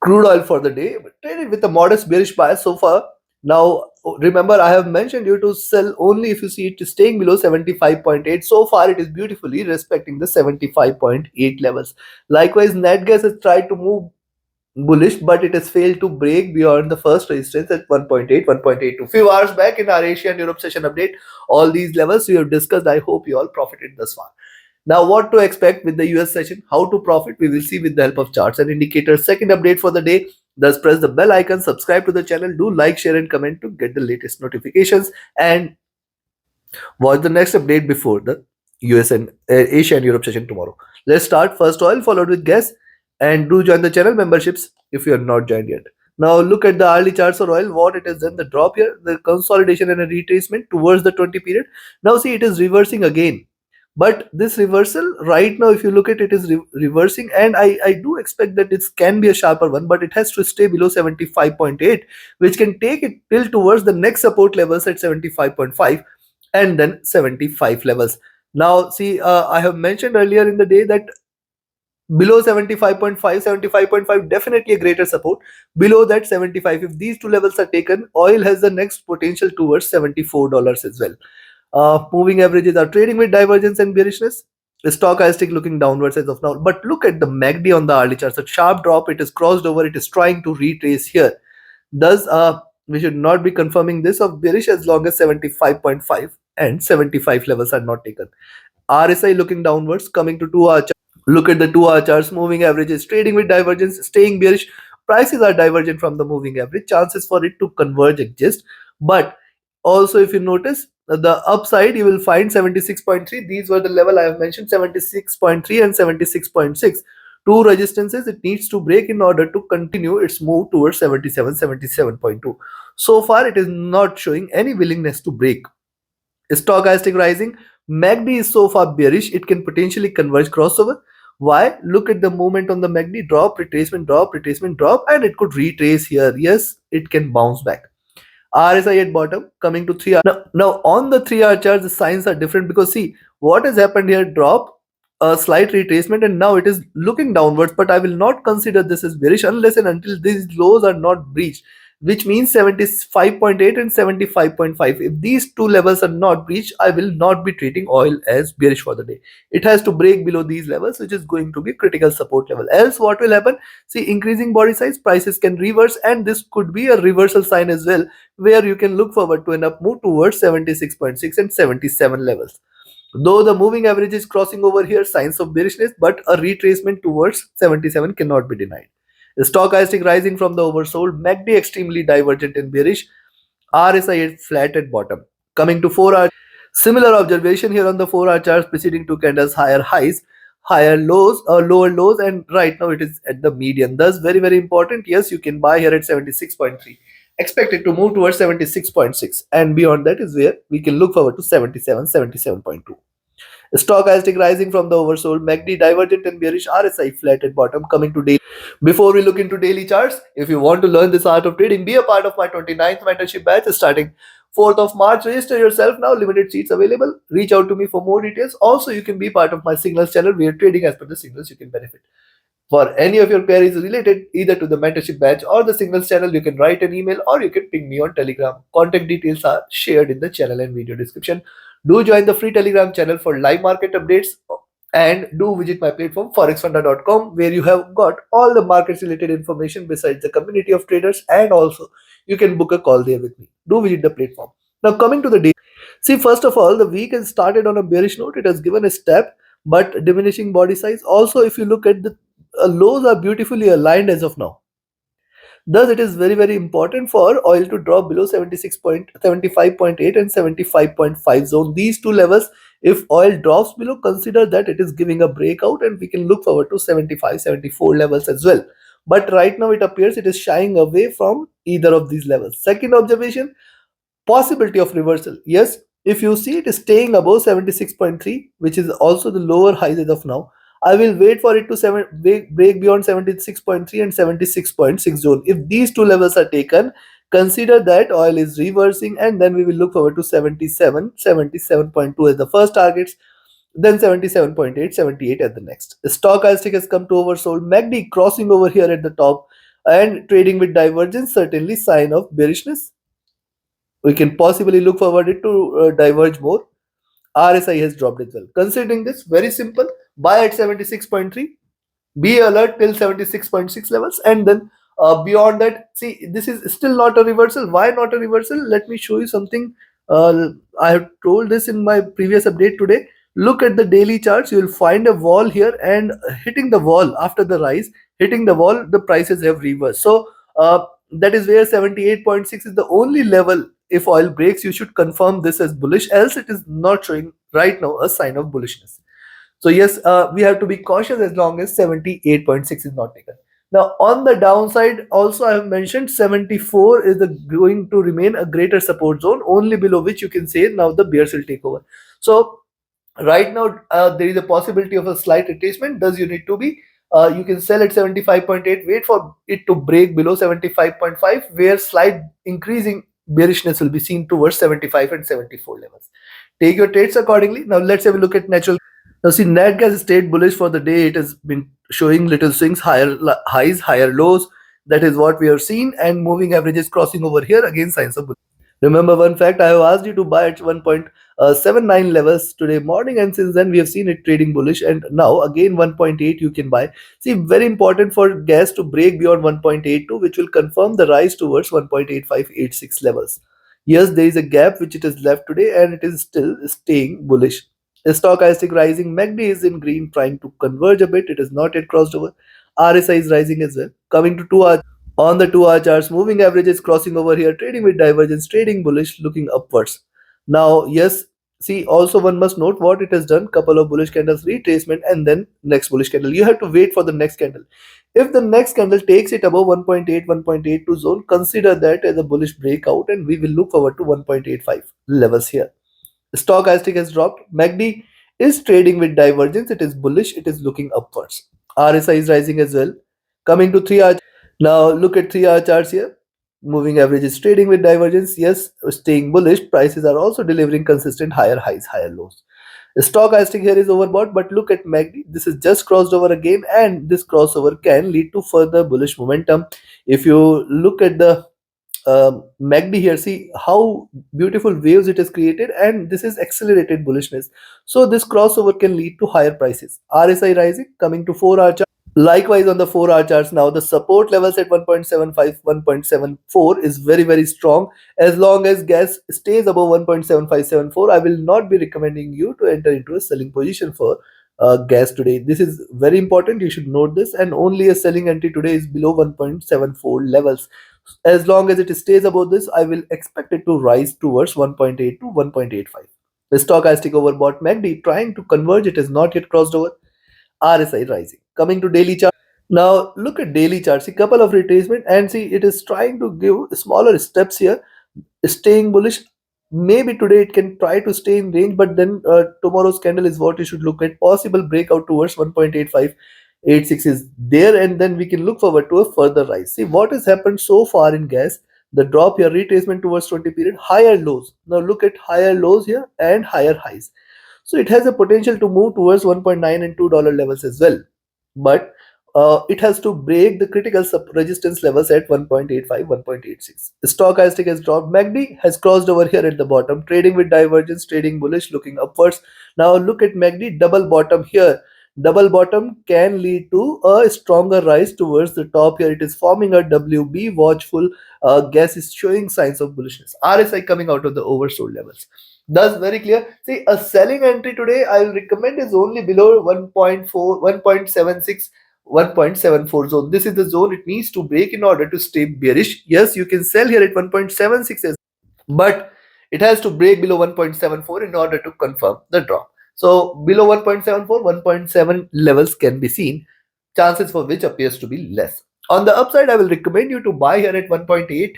crude oil for the day, traded with a modest bearish bias so far. Now, remember, I have mentioned you to sell only if you see it staying below 75.8. So far, it is beautifully respecting the 75.8 levels. Likewise, net gas has tried to move bullish, but it has failed to break beyond the first resistance at 1.8, 1.82. Few hours back in our Asia and Europe session update, all these levels we have discussed. I hope you all profited thus far. Now, what to expect with the US session, how to profit, we will see with the help of charts and indicators. Second update for the day. Thus, press the bell icon, subscribe to the channel, do like, share, and comment to get the latest notifications, and watch the next update before the US and Asia and Europe session tomorrow. Let's start. First oil, followed with gas, and do join the channel memberships if you are not joined yet. Now look at the hourly charts for oil, what it has done, the drop here, the consolidation and a retracement towards the 20 period. Now see, it is reversing again. But this reversal right now, if you look at it, is reversing, and I do expect that it can be a sharper one, but it has to stay below 75.8, which can take it till towards the next support levels at 75.5 and then 75 levels. Now see, I have mentioned earlier in the day that below 75.5, 75.5, definitely a greater support. Below that 75, if these two levels are taken, oil has the next potential towards $74 as well. Moving averages are trading with divergence and bearishness. The stochastic looking downwards as of now. But look at the MACD on the hourly charts. A sharp drop, it is crossed over, it is trying to retrace here. Thus, we should not be confirming this of bearish as long as 75.5 and 75 levels are not taken. RSI looking downwards, coming to 2 hour chart. Look at the 2 hour charts, moving averages, trading with divergence, staying bearish. Prices are divergent from the moving average. Chances for it to converge exist. But also, if you notice, the upside, you will find 76.3. These were the level I have mentioned, 76.3 and 76.6. Two resistances it needs to break in order to continue its move towards 77, 77.2. So far, it is not showing any willingness to break. Stochastic rising, MACD is so far bearish, it can potentially converge crossover. Why? Look at the movement on the MACD, drop, retracement, drop, and it could retrace here. Yes, it can bounce back. RSI at bottom, coming to 3 hour. Now on the 3 hour chart, the signs are different because see what has happened here, drop, a slight retracement, and now it is looking downwards, but I will not consider this as bearish unless and until these lows are not breached, which means 75.8 and 75.5. If these two levels are not breached, I will not be treating oil as bearish for the day. It has to break below these levels, which is going to be critical support level. Else what will happen? See, increasing body size, prices can reverse, and this could be a reversal sign as well, where you can look forward to an up move towards 76.6 and 77 levels. Though the moving average is crossing over here, signs of bearishness, but a retracement towards 77 cannot be denied. Stochastic rising from the oversold, MACD extremely divergent and bearish, RSI is flat at bottom. Coming to 4 hour, similar observation here on the 4 hour charts, preceding two candles, higher highs, higher lows or lower lows, and right now it is at the median. Thus, very, very important. Yes, you can buy here at 76.3. Expect it to move towards 76.6, and beyond that is where we can look forward to 77, 77.2. Stochastic rising from the oversold, MACD divergent and bearish, RSI flat at bottom. Coming to daily. Before we look into daily charts, if you want to learn this art of trading, be a part of my 29th mentorship batch starting 4th of March. Register yourself now, limited seats available. Reach out to me for more details. Also, you can be part of my signals channel where trading as per the signals you can benefit. For any of your queries related either to the mentorship batch or the signals channel, you can write an email or you can ping me on Telegram. Contact details are shared in the channel and video description. Do join the free Telegram channel for live market updates, and do visit my platform forexfunda.com, where you have got all the markets related information besides the community of traders, and also you can book a call there with me. Do visit the platform. Now coming to the day. See, first of all, the week has started on a bearish note. It has given a step, but diminishing body size. Also, if you look at the lows are beautifully aligned as of now. Thus, it is very, very important for oil to drop below 75.8 and 75.5 zone. These two levels, if oil drops below, consider that it is giving a breakout, and we can look forward to 75, 74 levels as well. But right now it appears it is shying away from either of these levels. Second observation, possibility of reversal. Yes, if you see it is staying above 76.3, which is also the lower highs as of now, I will wait for it to break beyond 76.3 and 76.6 zone. If these two levels are taken, consider that oil is reversing, and then we will look forward to 77, 77.2 as the first targets, then 77.8, 78 at the next. The stochastic has come to oversold, MACD crossing over here at the top. and trading with divergence, certainly sign of bearishness. We can possibly look forward it to diverge more. RSI has dropped as well. Considering this, very simple, buy at 76.3, be alert till 76.6 levels, and then beyond that, see, this is still not a reversal. Why not a reversal? Let me show you something. I have told this in my previous update today. Look at the daily charts, you will find a wall here, and hitting the wall after the rise, hitting the wall, the prices have reversed. So that is where 78.6 is the only level. If oil breaks, you should confirm this as bullish, else it is not showing right now a sign of bullishness. So yes, we have to be cautious as long as 78.6 is not taken. Now on the downside, also I have mentioned 74 is going to remain a greater support zone, only below which you can say now the bears will take over. So right now there is a possibility of a slight retracement. Thus you need to be you can sell at 75.8, wait for it to break below 75.5, where slight increasing bearishness will be seen towards 75 and 74 levels. Take your trades accordingly. Now let's have a look at natural. Now see, nat gas stayed bullish for the day. It has been showing little swings, higher highs, higher lows. That is what we have seen, and moving averages crossing over here, again signs of bullish. Remember one fact, I have asked you to buy at 1.79 levels today morning, and since then we have seen it trading bullish, and now again 1.8 you can buy. See, very important for gas to break beyond 1.82, which will confirm the rise towards 1.8586 levels. Yes, there is a gap which it is left today, and it is still staying bullish. The stochastic rising, MACD is in green, trying to converge a bit. It is not yet crossed over. RSI is rising as well. Coming to 2 hour, on the 2 hour charts, moving averages crossing over here, trading with divergence, trading bullish, looking upwards. Now, yes, see, also one must note what it has done. Couple of bullish candles, retracement, and then next bullish candle. You have to wait for the next candle. If the next candle takes it above 1.8, 1.82 zone, consider that as a bullish breakout, and we will look forward to 1.85 levels here. Stochastic has dropped. MACD is trading with divergence. It is bullish. It is looking upwards. RSI is rising as well. Coming to 3 hour. Now look at 3 hour charts here. Moving average is trading with divergence. Yes, staying bullish. Prices are also delivering consistent higher highs, higher lows. Stochastic here is overbought, but look at MACD. This is just crossed over again, and this crossover can lead to further bullish momentum. If you look at the MACD here, see how beautiful waves it has created, and this is accelerated bullishness. So this crossover can lead to higher prices. RSI rising, coming to 4 hour chart. Likewise on the 4 hour charts, now the support levels at 1.75, 1.74 is very, very strong. As long as gas stays above 1.7574, I will not be recommending you to enter into a selling position for gas today. This is very important. You should note this, and only a selling entry today is below 1.74 levels. As long as it stays above this, I will expect it to rise towards 1.8 to 1.85. The stochastic overbought MACD trying to converge, it is not yet crossed over. RSI rising. Coming to daily chart. Now look at daily charts. See, couple of retracement, and see it is trying to give smaller steps here, staying bullish. Maybe today it can try to stay in range, but then tomorrow's candle is what you should look at. Possible breakout towards 1.8586 is there, and then we can look forward to a further rise. See what has happened so far in gas. The drop here, retracement towards 20 period, higher lows. Now look at higher lows here and higher highs. So it has a potential to move towards 1.9 and $2 levels as well. But it has to break the critical resistance levels at 1.85, 1.86. The stochastic has dropped. MACD has crossed over here at the bottom, trading with divergence, trading bullish, looking upwards. Now look at MACD, double bottom here. Double bottom can lead to a stronger rise towards the top here. It is forming a WB, watchful. Gas is showing signs of bullishness. RSI coming out of the oversold levels. Thus, very clear. See, a selling entry today I will recommend is only below 1.4, 1.76, 1.74 zone. This is the zone it needs to break in order to stay bearish. Yes, you can sell here at 1.76, but it has to break below 1.74 in order to confirm the drop. So below 1.74, 1.7 levels can be seen, chances for which appears to be less. On the upside, I will recommend you to buy here at 1.8,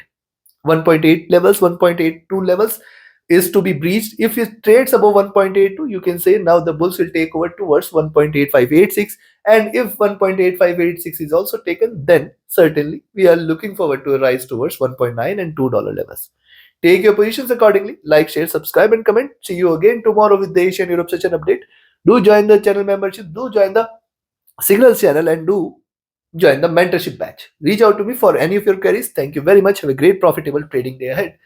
1.8 levels, 1.82 levels is to be breached. If it trades above 1.82, you can say now the bulls will take over towards 1.8586, and if 1.8586 is also taken, then certainly we are looking forward to a rise towards 1.9 and $2 levels. Take your positions accordingly. Like, share, subscribe, and comment. See you again tomorrow with the Asian Europe session update. Do join the channel membership, do join the Signals channel, and do join the mentorship batch. Reach out to me for any of your queries. Thank you very much. Have a great profitable trading day ahead.